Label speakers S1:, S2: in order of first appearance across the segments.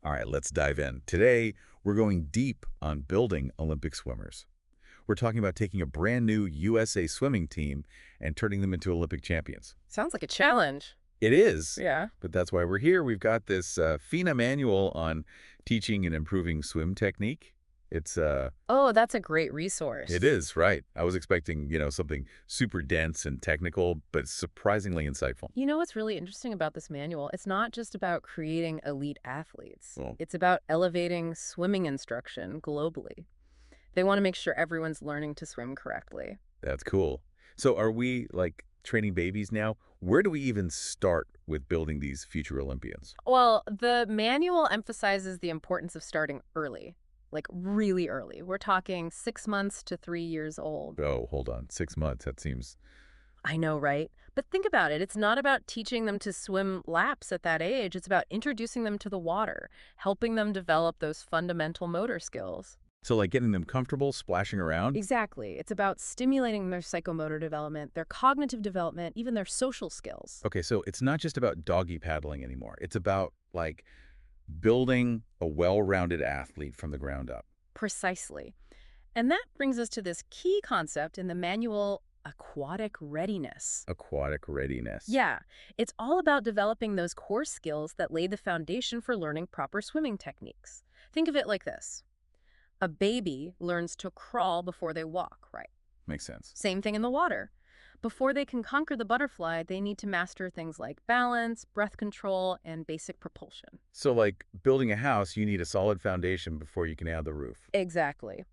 S1: All right, let's dive in. Today, we're going deep on building Olympic swimmers. We're talking about taking a brand new USA swimming team and turning them into Olympic champions.
S2: Sounds like a challenge.
S1: It is,
S2: Yeah.
S1: but that's why we're here. We've got this FINA manual on teaching and improving swim technique.
S2: Oh, that's a great
S1: It
S2: resource.
S1: is, right. I was expecting, something super dense and technical, but surprisingly insightful.
S2: You know what's really interesting about this manual? It's not just about creating elite athletes.
S1: Well,
S2: It's about elevating swimming instruction globally. They want to make sure everyone's learning to swim correctly.
S1: that's cool. So are we, training babies now? Where do we even start with building these future Olympians?
S2: Well, the manual emphasizes the importance of starting early, like really early. We're talking 6 months to 3 years old.
S1: Oh, hold on. 6 months. That seems...
S2: I know, right? But think about it. It's not about teaching them to swim laps at that age. It's about introducing them to the water, helping them develop those fundamental motor skills.
S1: So, getting them comfortable splashing around?
S2: Exactly. It's about stimulating their psychomotor development, their cognitive development, even their social skills.
S1: Okay, so it's not just about doggy paddling anymore. It's about, building a well-rounded athlete from the ground up.
S2: Precisely. And that brings us to this key concept in the manual, aquatic readiness.
S1: Aquatic readiness.
S2: Yeah, it's all about developing those core skills that lay the foundation for learning proper swimming techniques. Think of it like this. A baby learns to crawl before they walk, right?
S1: Makes sense.
S2: Same thing in the water. Before they can conquer the butterfly, they need to master things like balance, breath control, and basic propulsion.
S1: So, building a house, you need a solid foundation before you can add the roof.
S2: Exactly.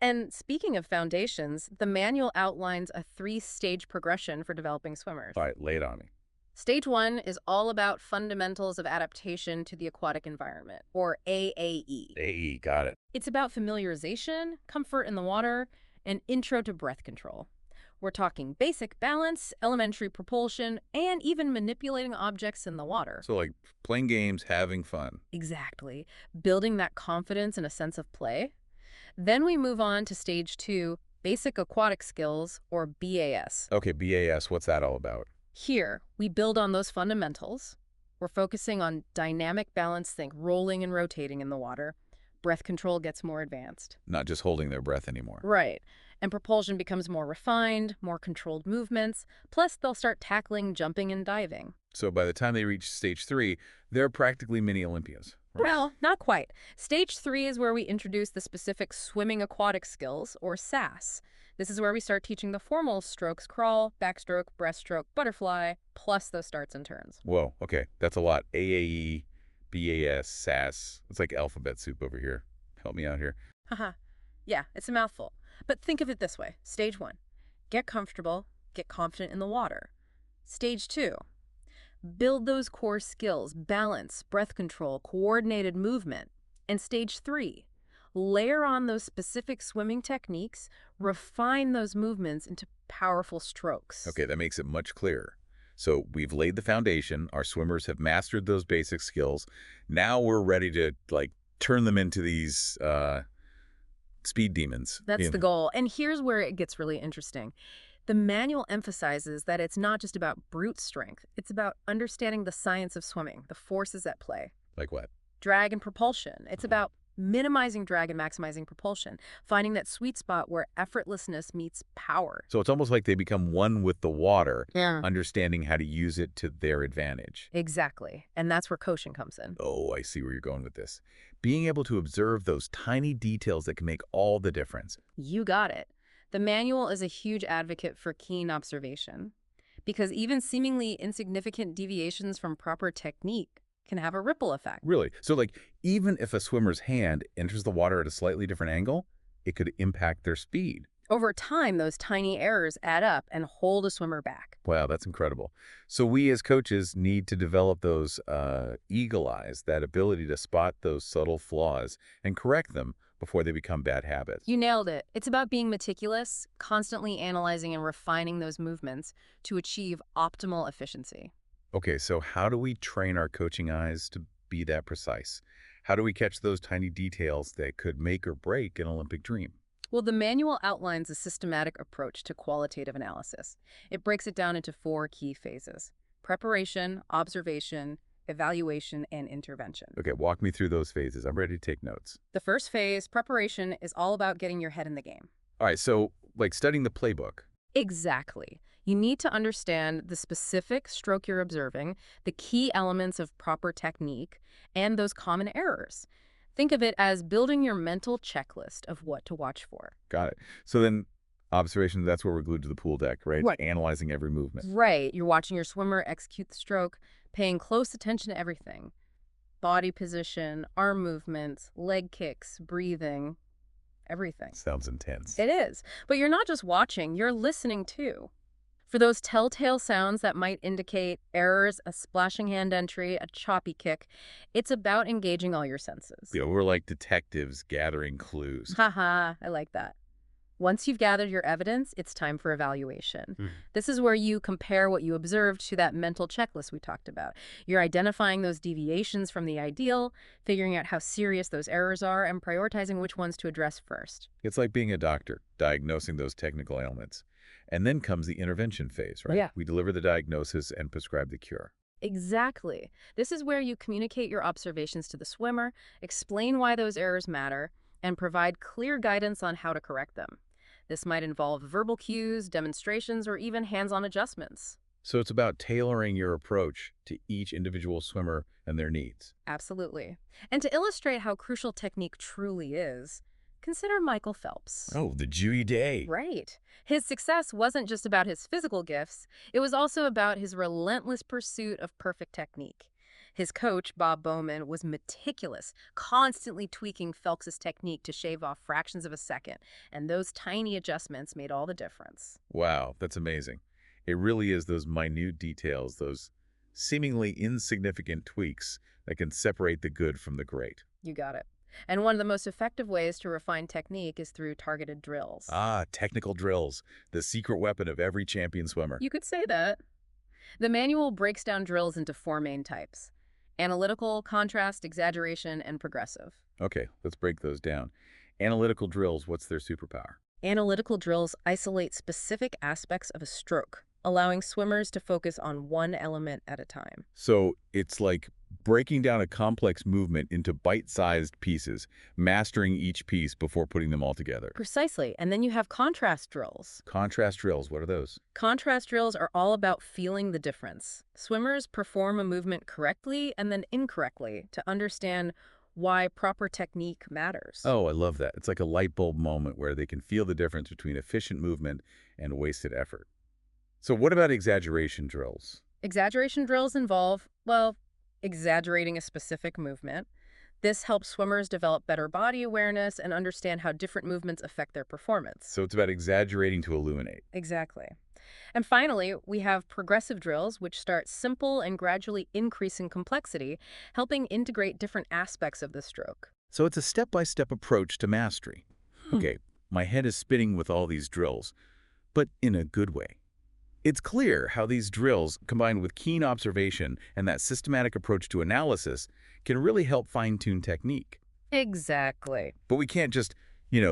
S2: And speaking of foundations, the manual outlines a three-stage progression for developing swimmers.
S1: All right, lay it on me.
S2: Stage one is all about fundamentals of adaptation to the aquatic environment, or AAE.
S1: AE, got it.
S2: It's about familiarization, comfort in the water, and intro to breath control. We're talking basic balance, elementary propulsion, and even manipulating objects in the water.
S1: So, playing games, having fun.
S2: Exactly. Building that confidence and a sense of play. Then we move on to stage two, basic aquatic skills, or BAS.
S1: Okay, BAS, what's that all about?
S2: Here, we build on those fundamentals. We're focusing on dynamic balance, think rolling and rotating in the water. Breath control gets more advanced.
S1: Not just holding their breath anymore.
S2: Right. And propulsion becomes more refined, more controlled movements. Plus, they'll start tackling jumping and diving.
S1: So by the time they reach stage 3, they're practically mini Olympians. Right?
S2: Well, not quite. Stage three is where we introduce the specific swimming aquatic skills, or SAS. This is where we start teaching the formal strokes: crawl, backstroke, breaststroke, butterfly, plus those starts and turns.
S1: Whoa, okay, that's a lot. AAE, BAS, SAS. It's like alphabet soup over here. Help me out here.
S2: Haha. Yeah, it's a mouthful. But think of it this way. Stage one, get comfortable, get confident in the water. Stage two, build those core skills: balance, breath control, coordinated movement. And stage three, layer on those specific swimming techniques, refine those movements into powerful strokes.
S1: Okay, that makes it much clearer. So we've laid the foundation. Our swimmers have mastered those basic skills. Now we're ready to, turn them into these speed demons.
S2: That's the goal. And here's where it gets really interesting. The manual emphasizes that it's not just about brute strength. It's about understanding the science of swimming, the forces at play.
S1: Like what?
S2: Drag and propulsion. It's about minimizing drag and maximizing propulsion, finding that sweet spot where effortlessness meets power.
S1: So it's almost like they become one with the water,
S2: Yeah.
S1: understanding how to use it to their advantage.
S2: Exactly. And that's where coaching comes in.
S1: Oh, I see where you're going with this. Being able to observe those tiny details that can make all the difference.
S2: You got it. The manual is a huge advocate for keen observation, because even seemingly insignificant deviations from proper technique can have a ripple effect.
S1: Really. So, even if a swimmer's hand enters the water at a slightly different angle, it could impact their speed.
S2: Over time, those tiny errors add up and hold a swimmer back.
S1: Wow, that's incredible. So we as coaches need to develop those eagle eyes, that ability to spot those subtle flaws and correct them before they become bad habits.
S2: You nailed it. It's about being meticulous, constantly analyzing and refining those movements to achieve optimal efficiency.
S1: Okay, so how do we train our coaching eyes to be that precise? How do we catch those tiny details that could make or break an Olympic dream?
S2: Well, the manual outlines a systematic approach to qualitative analysis. It breaks it down into 4 key phases: preparation, observation, evaluation, and intervention.
S1: Okay, walk me through those phases. I'm ready to take notes.
S2: The first phase, preparation, is all about getting your head in the game.
S1: All right, so like studying the playbook.
S2: Exactly. You need to understand the specific stroke you're observing, the key elements of proper technique, and those common errors. Think of it as building your mental checklist of what to watch for.
S1: Got it. So then observations, that's where we're glued to the pool deck, right?
S2: Right.
S1: Analyzing every movement.
S2: Right. You're watching your swimmer execute the stroke, paying close attention to everything. Body position, arm movements, leg kicks, breathing, everything.
S1: Sounds intense.
S2: It is. But you're not just watching, you're listening too. For those telltale sounds that might indicate errors, a splashing hand entry, a choppy kick, it's about engaging all your senses.
S1: We're like detectives gathering clues.
S2: Haha, I like that. Once you've gathered your evidence, it's time for evaluation.
S1: Hmm.
S2: This is where you compare what you observed to that mental checklist we talked about. You're identifying those deviations from the ideal, figuring out how serious those errors are, and prioritizing which ones to address first.
S1: It's like being a doctor, diagnosing those technical ailments. And then comes the intervention phase, right?
S2: Yeah.
S1: We deliver the diagnosis and prescribe the cure.
S2: Exactly. This is where you communicate your observations to the swimmer, explain why those errors matter, and provide clear guidance on how to correct them. This might involve verbal cues, demonstrations, or even hands-on adjustments.
S1: So it's about tailoring your approach to each individual swimmer and their needs.
S2: Absolutely. And to illustrate how crucial technique truly is, consider Michael Phelps.
S1: Oh, the Dewey Day.
S2: Right. His success wasn't just about his physical gifts, it was also about his relentless pursuit of perfect technique. His coach, Bob Bowman, was meticulous, constantly tweaking Phelps's technique to shave off fractions of a second, and those tiny adjustments made all the difference.
S1: Wow, that's amazing. It really is those minute details, those seemingly insignificant tweaks that can separate the good from the great.
S2: You got it. And one of the most effective ways to refine technique is through targeted drills.
S1: Ah, technical drills, the secret weapon of every champion swimmer.
S2: You could say that. The manual breaks down drills into 4 main types: analytical, contrast, exaggeration, and progressive.
S1: Okay, let's break those down. Analytical drills, what's their superpower?
S2: Analytical drills isolate specific aspects of a stroke, allowing swimmers to focus on one element at a time.
S1: So it's like breaking down a complex movement into bite-sized pieces, mastering each piece before putting them all together.
S2: Precisely. And then you have contrast drills.
S1: Contrast drills, what are those?
S2: Contrast drills are all about feeling the difference. Swimmers perform a movement correctly and then incorrectly to understand why proper technique matters.
S1: Oh, I love that. It's like a light bulb moment where they can feel the difference between efficient movement and wasted effort. So what about exaggeration drills?
S2: Exaggeration drills involve, well, exaggerating a specific movement. This helps swimmers develop better body awareness and understand how different movements affect their performance.
S1: So it's about exaggerating to illuminate.
S2: Exactly. And finally, we have progressive drills, which start simple and gradually increase in complexity, helping integrate different aspects of the stroke.
S1: So it's a step-by-step approach to mastery. Okay, my head is spinning with all these drills, but in a good way. It's clear how these drills, combined with keen observation and that systematic approach to analysis, can really help fine-tune technique.
S2: Exactly.
S1: But we can't just,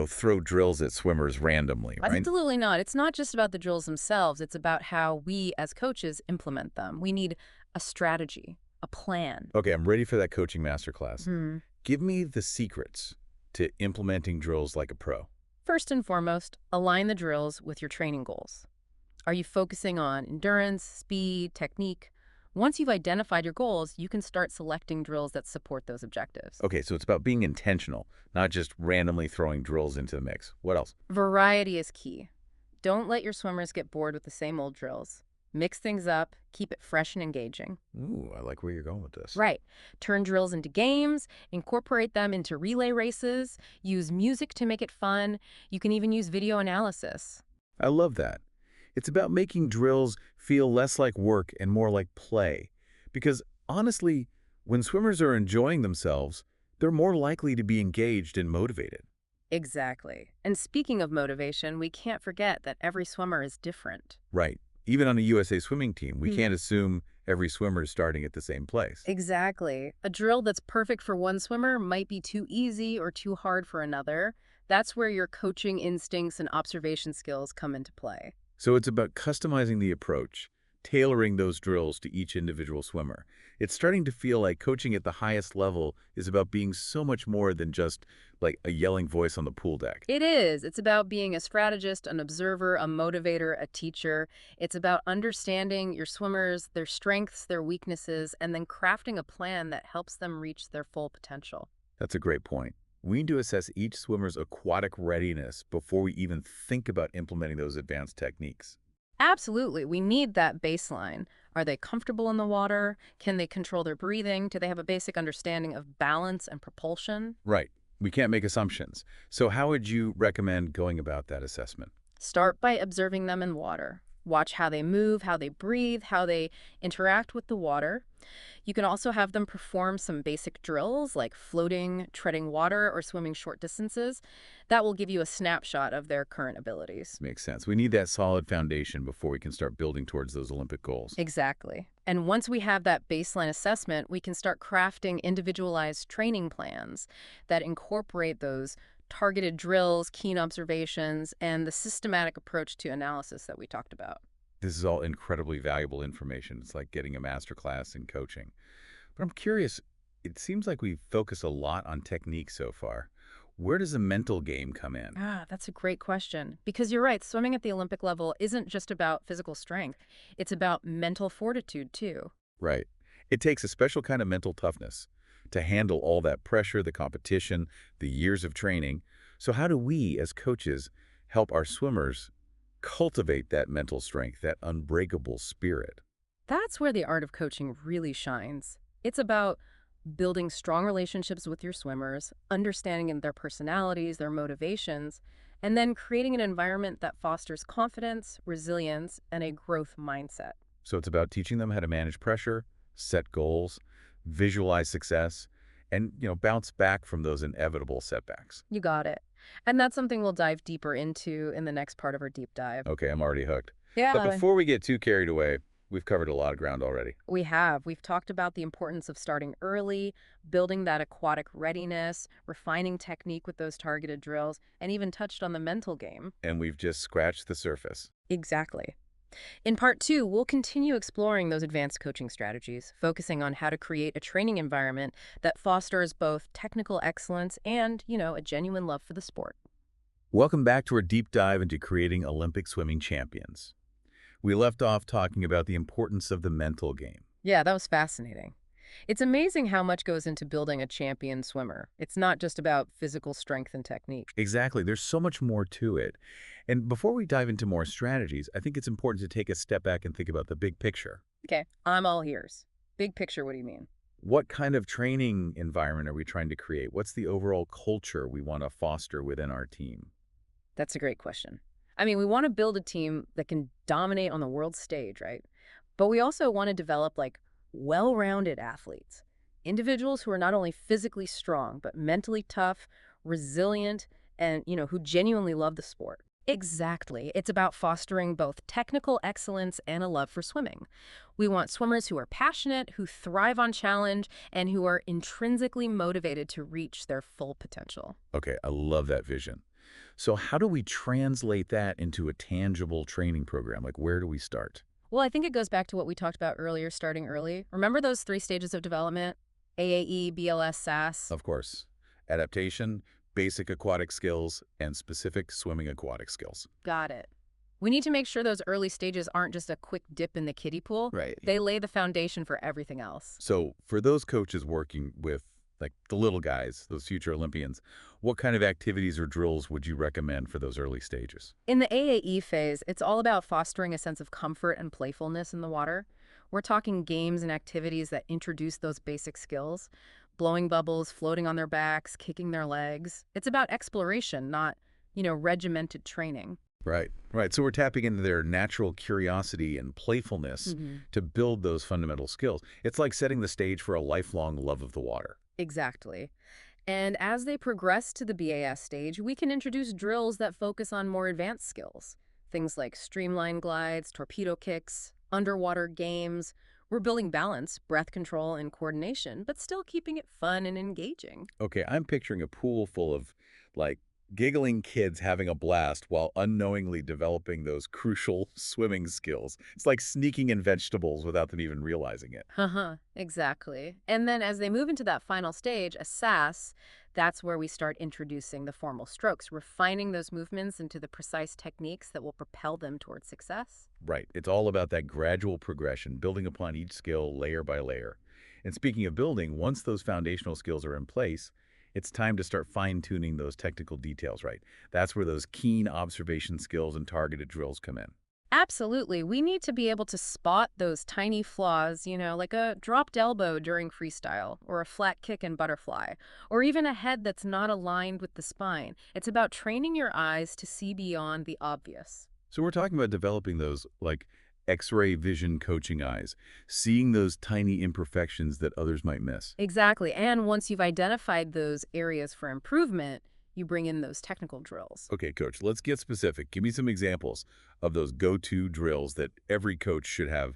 S1: throw drills at swimmers randomly, right?
S2: Absolutely not. It's not just about the drills themselves. It's about how we, as coaches, implement them. We need a strategy, a plan.
S1: Okay, I'm ready for that coaching masterclass.
S2: Hmm.
S1: Give me the secrets to implementing drills like a pro.
S2: First and foremost, align the drills with your training goals. Are you focusing on endurance, speed, technique? Once you've identified your goals, you can start selecting drills that support those objectives.
S1: Okay, so it's about being intentional, not just randomly throwing drills into the mix. What else?
S2: Variety is key. Don't let your swimmers get bored with the same old drills. Mix things up, keep it fresh and engaging.
S1: Ooh, I like where you're going with this.
S2: Right. Turn drills into games, incorporate them into relay races, use music to make it fun. You can even use video analysis.
S1: I love that. It's about making drills feel less like work and more like play. Because honestly, when swimmers are enjoying themselves, they're more likely to be engaged and motivated.
S2: Exactly. And speaking of motivation, we can't forget that every swimmer is different.
S1: Right. Even on a USA swimming team, we can't assume every swimmer is starting at the same place.
S2: Exactly. A drill that's perfect for one swimmer might be too easy or too hard for another. That's where your coaching instincts and observation skills come into play.
S1: So it's about customizing the approach, tailoring those drills to each individual swimmer. It's starting to feel like coaching at the highest level is about being so much more than just like a yelling voice on the pool deck.
S2: It is. It's about being a strategist, an observer, a motivator, a teacher. It's about understanding your swimmers, their strengths, their weaknesses, and then crafting a plan that helps them reach their full potential.
S1: That's a great point. We need to assess each swimmer's aquatic readiness before we even think about implementing those advanced techniques.
S2: Absolutely. We need that baseline. Are they comfortable in the water? Can they control their breathing? Do they have a basic understanding of balance and propulsion?
S1: Right. We can't make assumptions. So how would you recommend going about that assessment?
S2: Start by observing them in water. Watch how they move, how they breathe, how they interact with the water. You can also have them perform some basic drills like floating, treading water, or swimming short distances. That will give you a snapshot of their current abilities.
S1: Makes sense. We need that solid foundation before we can start building towards those Olympic goals.
S2: Exactly. And once we have that baseline assessment, we can start crafting individualized training plans that incorporate those targeted drills, keen observations, and the systematic approach to analysis that we talked about.
S1: This is all incredibly valuable information. It's like getting a master class in coaching. But I'm curious, it seems like we've focused a lot on technique so far. Where does the mental game come in?
S2: That's a great question. Because you're right, swimming at the Olympic level isn't just about physical strength. It's about mental fortitude, too.
S1: Right. It takes a special kind of mental toughness to handle all that pressure, the competition, the years of training. So how do we, as coaches, help our swimmers cultivate that mental strength, that unbreakable spirit?
S2: That's where the art of coaching really shines. It's about building strong relationships with your swimmers, understanding their personalities, their motivations, and then creating an environment that fosters confidence, resilience, and a growth mindset.
S1: So it's about teaching them how to manage pressure, set goals, visualize success, and, bounce back from those inevitable setbacks.
S2: You got it. And that's something we'll dive deeper into in the next part of our deep dive.
S1: Okay, I'm already hooked. But
S2: Yeah,
S1: before we get too carried away, we've covered a lot of ground already.
S2: we have. We've talked about the importance of starting early, building that aquatic readiness, refining technique with those targeted drills, and even touched on the mental game.
S1: And we've just scratched the surface.
S2: Exactly. In part two, we'll continue exploring those advanced coaching strategies, focusing on how to create a training environment that fosters both technical excellence and, a genuine love for the sport.
S1: Welcome back to our deep dive into creating Olympic swimming champions. We left off talking about the importance of the mental game.
S2: Yeah, that was fascinating. It's amazing how much goes into building a champion swimmer. It's not just about physical strength and technique.
S1: Exactly. There's so much more to it. And before we dive into more strategies, I think it's important to take a step back and think about the big picture.
S2: Okay, I'm all ears. Big picture, what do you mean?
S1: What kind of training environment are we trying to create? What's the overall culture we want to foster within our team?
S2: That's a great question. I mean, we want to build a team that can dominate on the world stage, right? But we also want to develop well-rounded athletes, individuals who are not only physically strong, but mentally tough, resilient, and, who genuinely love the sport. Exactly. It's about fostering both technical excellence and a love for swimming. We want swimmers who are passionate, who thrive on challenge, and who are intrinsically motivated to reach their full potential.
S1: Okay, I love that vision. So how do we translate that into a tangible training program? Like, where do we start?
S2: Well, I think it goes back to what we talked about earlier, starting early. Remember those 3 stages of development? AAE, BLS, SAS?
S1: Of course, adaptation, basic aquatic skills, and specific swimming aquatic skills.
S2: Got it. We need to make sure those early stages aren't just a quick dip in the kiddie pool.
S1: Right.
S2: They lay the foundation for everything else.
S1: So for those coaches working with like the little guys, those future Olympians, what kind of activities or drills would you recommend for those early stages?
S2: In the AAE phase, it's all about fostering a sense of comfort and playfulness in the water. We're talking games and activities that introduce those basic skills, blowing bubbles, floating on their backs, kicking their legs. It's about exploration, not, regimented training.
S1: Right, right. So we're tapping into their natural curiosity and playfulness to build those fundamental skills. It's like setting the stage for a lifelong love of the water.
S2: Exactly. And as they progress to the BAS stage, we can introduce drills that focus on more advanced skills. Things like streamline glides, torpedo kicks, underwater games. We're building balance, breath control, and coordination, but still keeping it fun and engaging.
S1: Okay, I'm picturing a pool full of like Giggling kids having a blast while unknowingly developing those crucial swimming skills. It's like sneaking in vegetables without them even realizing it.
S2: Uh-huh, exactly. And then as they move into that final stage, SAS, that's where we start introducing the formal strokes, refining those movements into the precise techniques that will propel them towards success.
S1: Right. It's all about that gradual progression, building upon each skill layer by layer. And speaking of building, once those foundational skills are in place, it's time to start fine-tuning those technical details, right? That's where those keen observation skills and targeted drills come in.
S2: Absolutely. We need to be able to spot those tiny flaws, like a dropped elbow during freestyle, or a flat kick in butterfly, or even a head that's not aligned with the spine. It's about training your eyes to see beyond the obvious.
S1: So we're talking about developing those, like, X-ray vision coaching eyes, seeing those tiny imperfections that others might miss.
S2: Exactly. And once you've identified those areas for improvement, you bring in those technical drills.
S1: Okay, coach, let's get specific. Give me some examples of those go-to drills that every coach should have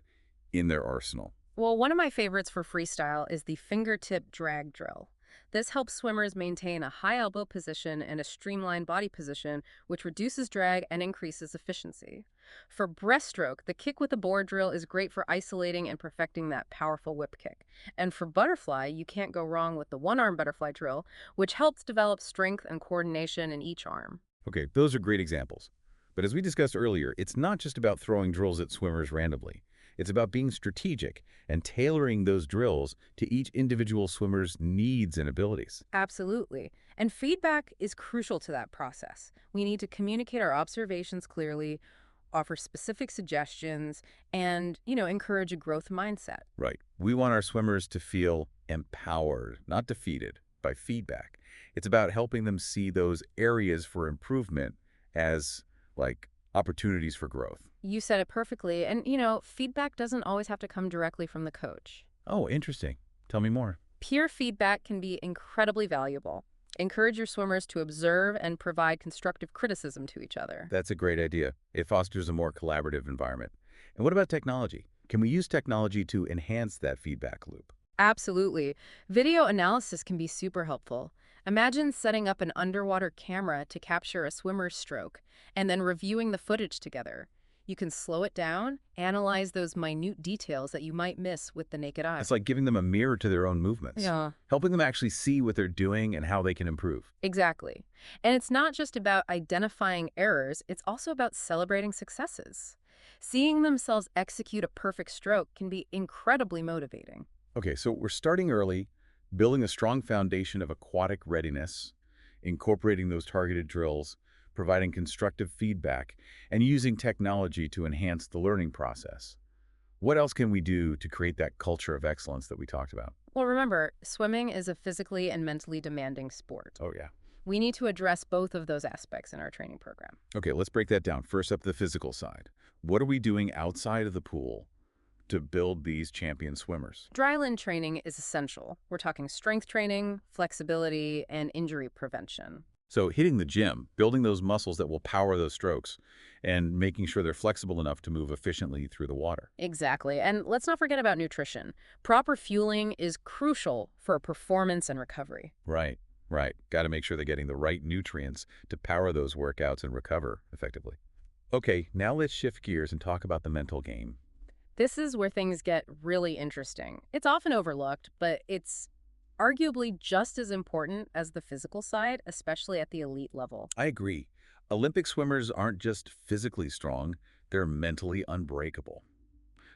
S1: in their arsenal.
S2: Well, one of my favorites for freestyle is the fingertip drag drill. This helps swimmers maintain a high elbow position and a streamlined body position, which reduces drag and increases efficiency. For breaststroke, the kick with the board drill is great for isolating and perfecting that powerful whip kick. And for butterfly, you can't go wrong with the one-arm butterfly drill, which helps develop strength and coordination in each arm.
S1: Okay, those are great examples. But as we discussed earlier, it's not just about throwing drills at swimmers randomly. It's about being strategic and tailoring those drills to each individual swimmer's needs and abilities.
S2: Absolutely. And feedback is crucial to that process. We need to communicate our observations clearly, offer specific suggestions, and, encourage a growth mindset.
S1: Right. We want our swimmers to feel empowered, not defeated, by feedback. It's about helping them see those areas for improvement as, like, opportunities for growth.
S2: You said it perfectly. And, feedback doesn't always have to come directly from the coach.
S1: Oh, interesting. Tell me more.
S2: Peer feedback can be incredibly valuable. Encourage your swimmers to observe and provide constructive criticism to each other.
S1: That's a great idea. It fosters a more collaborative environment. And what about technology? Can we use technology to enhance that feedback loop?
S2: Absolutely. Video analysis can be super helpful. Imagine setting up an underwater camera to capture a swimmer's stroke and then reviewing the footage together. You can slow it down, analyze those minute details that you might miss with the naked eye.
S1: It's like giving them a mirror to their own movements,
S2: Yeah,
S1: helping them actually see what they're doing and how they can improve.
S2: exactly. And it's not just about identifying errors, it's also about celebrating successes. Seeing themselves execute a perfect stroke can be incredibly motivating.
S1: Okay, so we're starting early, building a strong foundation of aquatic readiness, incorporating those targeted drills, providing constructive feedback, and using technology to enhance the learning process. What else can we do to create that culture of excellence that we talked about?
S2: Well, remember, swimming is a physically and mentally demanding sport.
S1: Oh, yeah.
S2: We need to address both of those aspects in our training program.
S1: Okay, let's break that down. First up, the physical side. What are we doing outside of the pool to build these champion swimmers?
S2: Dryland training is essential. We're talking strength training, flexibility, and injury prevention.
S1: So hitting the gym, building those muscles that will power those strokes, and making sure they're flexible enough to move efficiently through the water.
S2: Exactly. And let's not forget about nutrition. Proper fueling is crucial for performance and recovery.
S1: Right, right. Got to make sure they're getting the right nutrients to power those workouts and recover effectively. Okay, now let's shift gears and talk about the mental game.
S2: This is where things get really interesting. It's often overlooked, but it's arguably just as important as the physical side, especially at the elite level.
S1: I agree. Olympic swimmers aren't just physically strong, they're mentally unbreakable.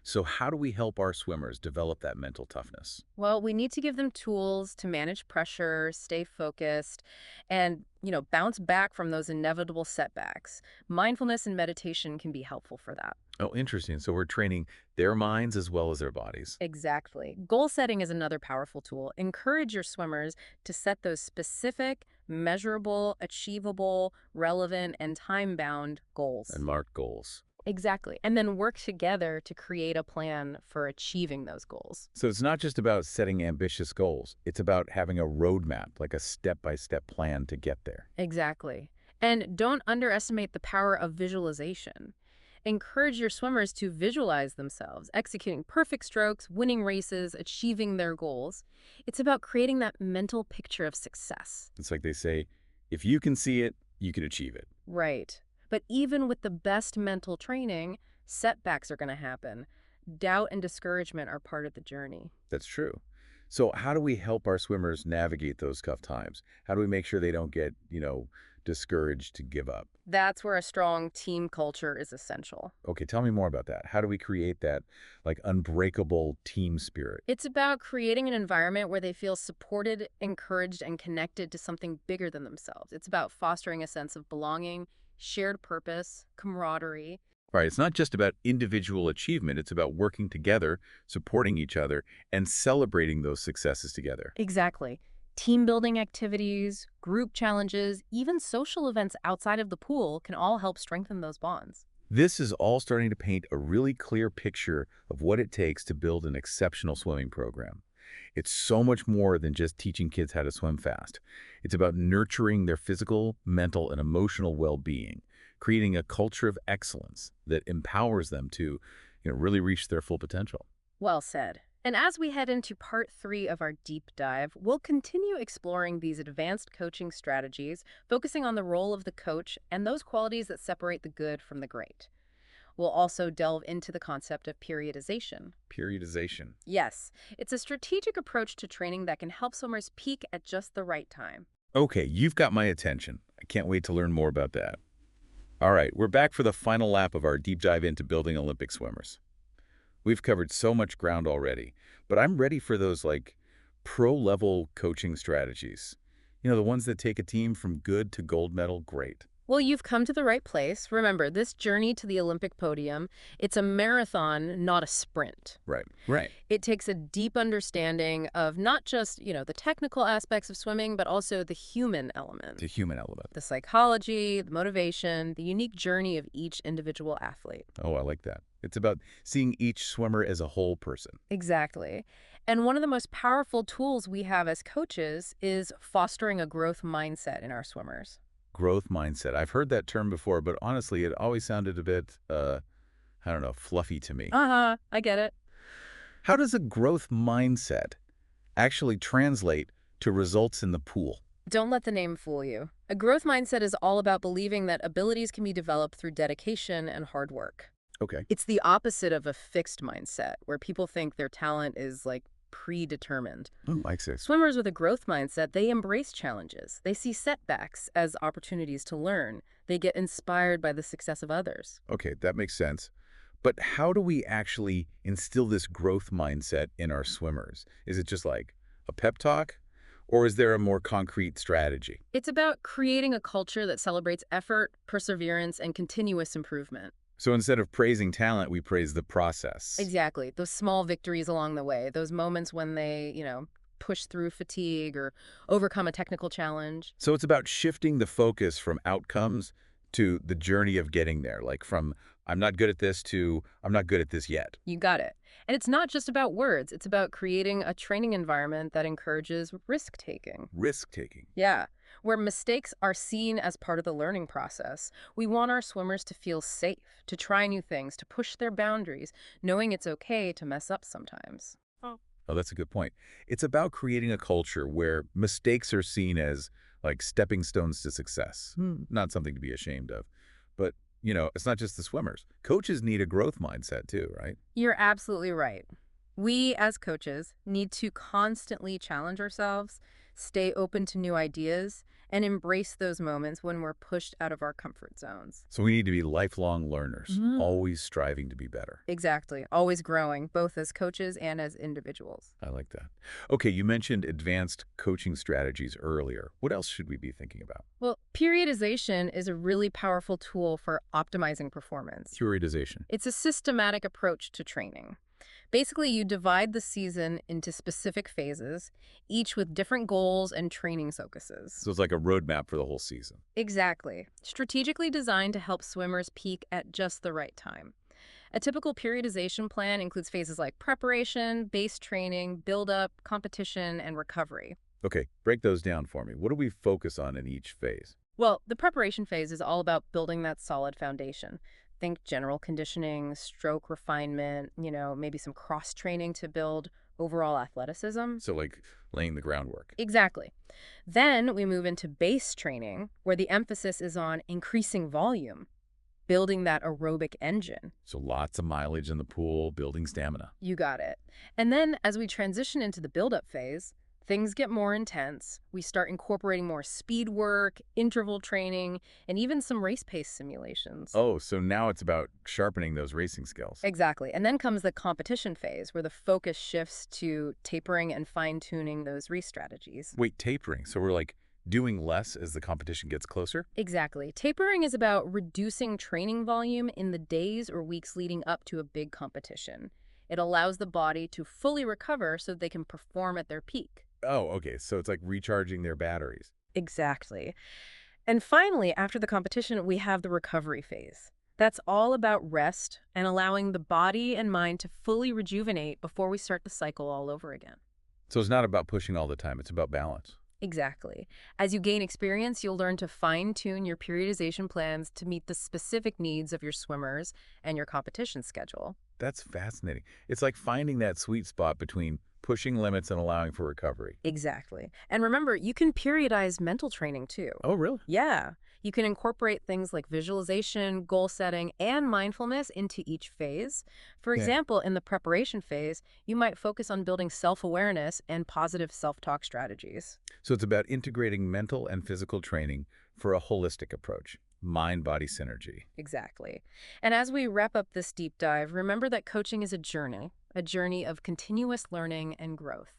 S1: So how do we help our swimmers develop that mental toughness?
S2: Well, we need to give them tools to manage pressure, stay focused, and, bounce back from those inevitable setbacks. Mindfulness and meditation can be helpful for that.
S1: Oh, interesting. So we're training their minds as well as their bodies.
S2: Exactly. Goal setting is another powerful tool. Encourage your swimmers to set those specific, measurable, achievable, relevant, and time-bound goals.
S1: And marked goals.
S2: Exactly. And then work together to create a plan for achieving those goals.
S1: So it's not just about setting ambitious goals. It's about having a roadmap, like a step-by-step plan to get there.
S2: Exactly. And don't underestimate the power of visualization. Encourage your swimmers to visualize themselves, executing perfect strokes, winning races, achieving their goals. It's about creating that mental picture of success.
S1: It's like they say, if you can see it, you could achieve it.
S2: Right. But even with the best mental training, setbacks are going to happen. Doubt and discouragement are part of the journey.
S1: That's true. So how do we help our swimmers navigate those tough times? How do we make sure they don't get, discouraged to give up?
S2: That's where a strong team culture is essential.
S1: Okay, tell me more about that. How do we create that like unbreakable team spirit?
S2: It's about creating an environment where they feel supported, encouraged, and connected to something bigger than themselves. It's about fostering a sense of belonging, shared purpose, camaraderie.
S1: Right, it's not just about individual achievement, it's about working together, supporting each other, and celebrating those successes together.
S2: Exactly. Team building activities, group challenges, even social events outside of the pool can all help strengthen those bonds.
S1: This is all starting to paint a really clear picture of what it takes to build an exceptional swimming program. It's so much more than just teaching kids how to swim fast. It's about nurturing their physical, mental, and emotional well-being, creating a culture of excellence that empowers them to, really reach their full potential.
S2: Well said. And as we head into part 3 of our deep dive, we'll continue exploring these advanced coaching strategies, focusing on the role of the coach and those qualities that separate the good from the great. We'll also delve into the concept of periodization.
S1: Periodization.
S2: Yes, it's a strategic approach to training that can help swimmers peak at just the right time.
S1: Okay, you've got my attention. I can't wait to learn more about that. All right, we're back for the final lap of our deep dive into building Olympic swimmers. We've covered so much ground already, but I'm ready for those pro-level coaching strategies. The ones that take a team from good to gold medal, great.
S2: Well, you've come to the right place. Remember, this journey to the Olympic podium, it's a marathon, not a sprint.
S1: Right, right.
S2: It takes a deep understanding of not just, the technical aspects of swimming, but also the human element.
S1: The human element.
S2: The psychology, the motivation, the unique journey of each individual athlete.
S1: Oh, I like that. It's about seeing each swimmer as a whole person.
S2: Exactly. And one of the most powerful tools we have as coaches is fostering a growth mindset in our swimmers.
S1: Growth mindset. I've heard that term before, but honestly, it always sounded a bit, I don't know, fluffy to me.
S2: Uh-huh, I get it.
S1: How does a growth mindset actually translate to results in the pool?
S2: Don't let the name fool you. A growth mindset is all about believing that abilities can be developed through dedication and hard work.
S1: Okay.
S2: It's the opposite of a fixed mindset, where people think their talent is predetermined.
S1: Oh, like this.
S2: Swimmers with a growth mindset, they embrace challenges. They see setbacks as opportunities to learn. They get inspired by the success of others.
S1: Okay, that makes sense. But how do we actually instill this growth mindset in our swimmers? Is it just like a pep talk? Or is there a more concrete strategy?
S2: It's about creating a culture that celebrates effort, perseverance, and continuous improvement.
S1: So instead of praising talent, we praise the process.
S2: Exactly. Those small victories along the way, those moments when they, push through fatigue or overcome a technical challenge.
S1: So it's about shifting the focus from outcomes to the journey of getting there, like from I'm not good at this to I'm not good at this yet.
S2: You got it. And it's not just about words. It's about creating a training environment that encourages risk-taking.
S1: Risk-taking.
S2: Yeah, where mistakes are seen as part of the learning process. We want our swimmers to feel safe, to try new things, to push their boundaries, knowing it's okay to mess up sometimes.
S1: Oh, that's a good point. It's about creating a culture where mistakes are seen as like stepping stones to success, not something to be ashamed of. But, it's not just the swimmers. Coaches need a growth mindset too, right?
S2: You're absolutely right. We, as coaches, need to constantly challenge ourselves, stay open to new ideas, and embrace those moments when we're pushed out of our comfort zones.
S1: So we need to be lifelong learners, always striving to be better.
S2: Exactly. Always growing, both as coaches and as individuals.
S1: I like that. Okay, you mentioned advanced coaching strategies earlier. What else should we be thinking about?
S2: Well, periodization is a really powerful tool for optimizing performance.
S1: Periodization.
S2: It's a systematic approach to training. Basically, you divide the season into specific phases, each with different goals and training focuses.
S1: So it's like a roadmap for the whole season.
S2: Exactly. Strategically designed to help swimmers peak at just the right time. A typical periodization plan includes phases like preparation, base training, build-up, competition, and recovery.
S1: Okay, break those down for me. What do we focus on in each phase?
S2: Well, the preparation phase is all about building that solid foundation. Think general conditioning, stroke refinement, maybe some cross-training to build overall athleticism.
S1: So like laying the groundwork.
S2: Exactly. Then we move into base training, where the emphasis is on increasing volume, building that aerobic engine.
S1: So lots of mileage in the pool, building stamina.
S2: You got it. And then as we transition into the build-up phase, things get more intense. We start incorporating more speed work, interval training, and even some race pace simulations.
S1: Oh, so now it's about sharpening those racing skills.
S2: Exactly. And then comes the competition phase, where the focus shifts to tapering and fine-tuning those race strategies.
S1: Wait, tapering. So we're like doing less as the competition gets closer?
S2: Exactly. Tapering is about reducing training volume in the days or weeks leading up to a big competition. It allows the body to fully recover so they can perform at their peak.
S1: Oh, okay. So it's like recharging their batteries.
S2: Exactly. And finally, after the competition, we have the recovery phase. That's all about rest and allowing the body and mind to fully rejuvenate before we start the cycle all over again.
S1: So it's not about pushing all the time. It's about balance.
S2: Exactly. As you gain experience, you'll learn to fine-tune your periodization plans to meet the specific needs of your swimmers and your competition schedule.
S1: That's fascinating. It's like finding that sweet spot between pushing limits and allowing for recovery.
S2: Exactly. And remember, you can periodize mental training too.
S1: Oh, really?
S2: Yeah. You can incorporate things like visualization, goal setting, and mindfulness into each phase. For
S1: Yeah.
S2: example, in the preparation phase, you might focus on building self-awareness and positive self-talk strategies.
S1: So it's about integrating mental and physical training for a holistic approach, mind-body synergy.
S2: Exactly. And as we wrap up this deep dive, remember that coaching is a journey of continuous learning and growth.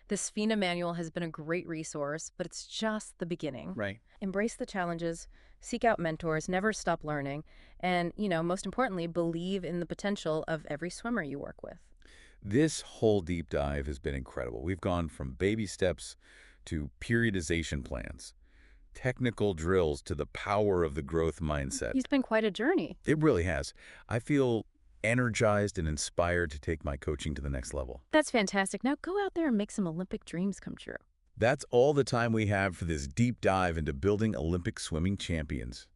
S2: This FINA manual has been a great resource, but it's just the beginning.
S1: Right.
S2: Embrace the challenges, seek out mentors, never stop learning, and, most importantly, believe in the potential of every swimmer you work with.
S1: This whole deep dive has been incredible. We've gone from baby steps to periodization plans, technical drills to the power of the growth mindset.
S2: It's been quite a journey.
S1: It really has. I feel energized and inspired to take my coaching to the next level.
S2: That's fantastic. Now go out there and make some Olympic dreams come true.
S1: That's all the time we have for this deep dive into building Olympic swimming champions.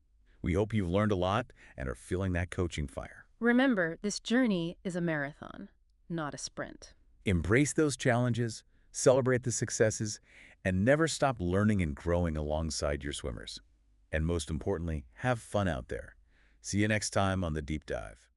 S1: We hope you've learned a lot and are feeling that coaching fire.
S2: Remember, this journey is a marathon, not a sprint.
S1: Embrace those challenges, celebrate the successes, and never stop learning and growing alongside your swimmers. And most importantly, have fun out there. See you next time on The Deep Dive.